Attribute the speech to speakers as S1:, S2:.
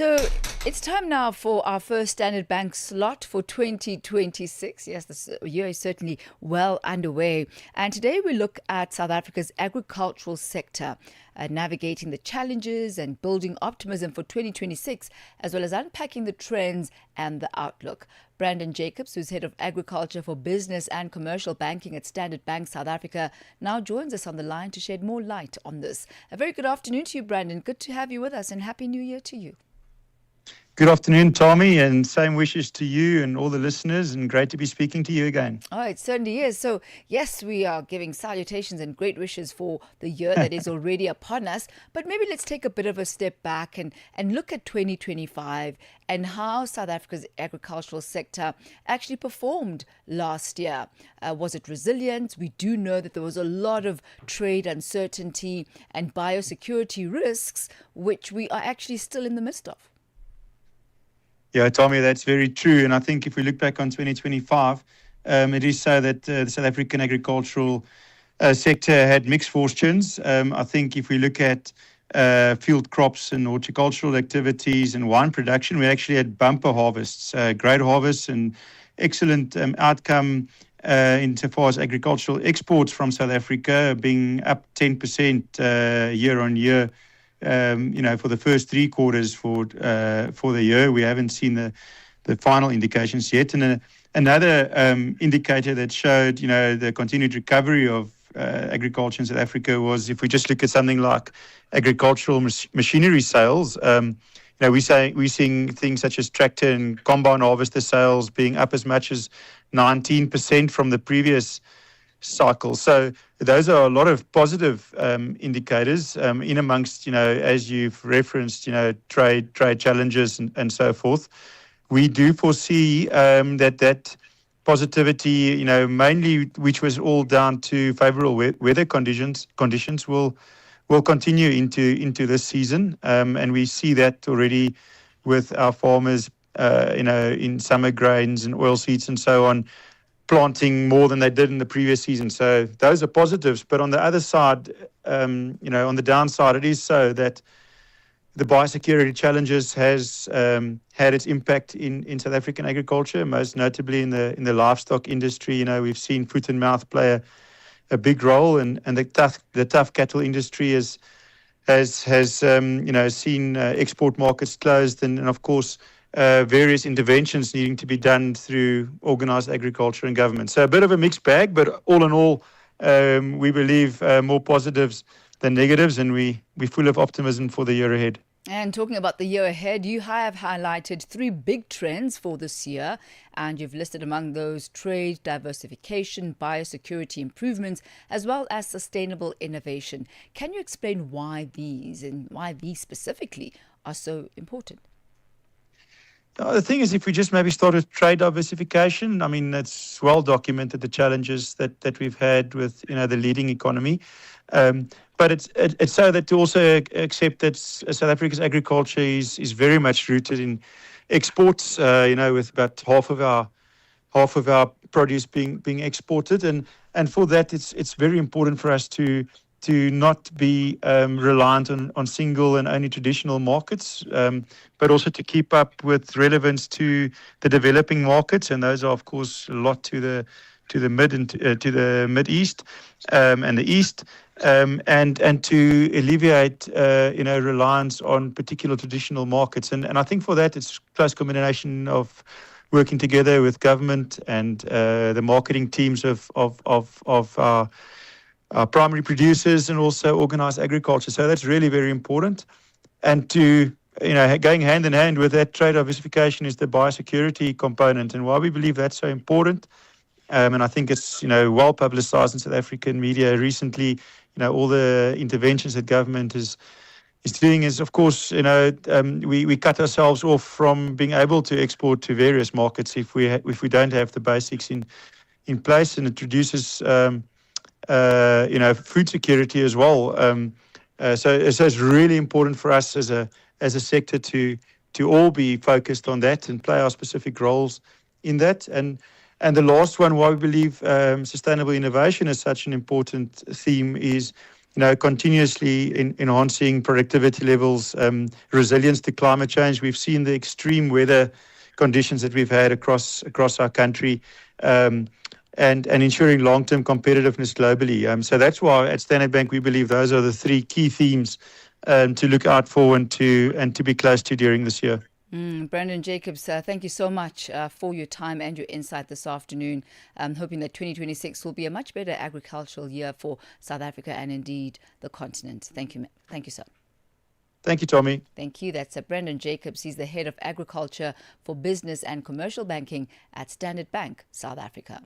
S1: So it's time now for our first Standard Bank slot for 2026. Yes, this year is certainly well underway. And today we look at South Africa's agricultural sector, navigating the challenges and building optimism for 2026, as well as unpacking the trends and the outlook. Brandon Jacobs, who's head of agriculture for business and commercial banking at Standard Bank South Africa, now joins us on the line to shed more light on this. A very good afternoon to you, Brandon. Good to have you with us, and Happy New Year to you.
S2: Good afternoon, Tommy, and same wishes to you and all the listeners, and great to be speaking to you again.
S1: Oh, it certainly is. So, yes, we are giving salutations and great wishes for the year that is already upon us. But maybe let's take a bit of a step back and look at 2025 and how South Africa's agricultural sector actually performed last year. Was it resilient? We do know that there was a lot of trade uncertainty and biosecurity risks, which we are actually still in the midst of.
S2: Yeah, Tommy, that's very true. And I think if we look back on 2025, it is so that the South African agricultural sector had mixed fortunes. I think if we look at field crops and horticultural activities and wine production, we actually had bumper harvests, great harvests and excellent outcome insofar as agricultural exports from South Africa being up 10% year on year. For the first three quarters for the year. We haven't seen the final indications yet. And another indicator that showed, the continued recovery of agriculture in South Africa was if we just look at something like agricultural machinery sales. We're seeing things such as tractor and combine harvester sales being up as much as 19% from the previous cycle. So those are a lot of positive indicators in amongst, as you've referenced, trade challenges and so forth. We do foresee that positivity, mainly which was all down to favorable weather conditions will continue into this season. And we see that already with our farmers, in summer grains and oilseeds and so on, planting more than they did in the previous season. So those are positives. But on the other side, on the downside, it is so that the biosecurity challenges has had its impact in South African agriculture, most notably in the livestock industry. We've seen foot and mouth play a big role, and the tough cattle industry has seen export markets closed, and of course various interventions needing to be done through organised agriculture and government. So a bit of a mixed bag, but all in all, we believe more positives than negatives, and we're full of optimism for the year ahead.
S1: And talking about the year ahead, you have highlighted three big trends for this year, and you've listed among those trade diversification, biosecurity improvements, as well as sustainable innovation. Can you explain why these specifically are so important?
S2: The thing is, if we just maybe start with trade diversification, I mean, it's well documented the challenges that we've had with, the leading economy. But it's so that to also accept that South Africa's agriculture is very much rooted in exports, with about half of our produce being exported. And for that, it's very important for us to not be reliant on single and only traditional markets, but also to keep up with relevance to the developing markets, and those are of course a lot to the mid and to the Mid East and the East, and to alleviate reliance on particular traditional markets, and I think for that it's close combination of working together with government and the marketing teams of our primary producers and also organised agriculture. So that's really very important. And to, going hand in hand with that trade diversification is the biosecurity component, and why we believe that's so important. And I think it's, well publicised in South African media recently, all the interventions that government is doing is, of course, we cut ourselves off from being able to export to various markets if we don't have the basics in place, and it reduces food security as well. So it's really important for us as a sector to all be focused on that and play our specific roles in that. And the last one, why we believe sustainable innovation is such an important theme, is continuously enhancing productivity levels, resilience to climate change. We've seen the extreme weather conditions that we've had across our country, and ensuring long-term competitiveness globally. So that's why at Standard Bank we believe those are the three key themes to look out for and to be close to during this year.
S1: Brandon Jacobs, thank you so much for your time and your insight this afternoon. I'm hoping that 2026 will be a much better agricultural year for South Africa and indeed the continent. Thank you. Thank you, sir.
S2: Thank you, Tommy.
S1: Thank you. That's Brandon Jacobs. He's the head of agriculture for business and commercial banking at Standard Bank, South Africa.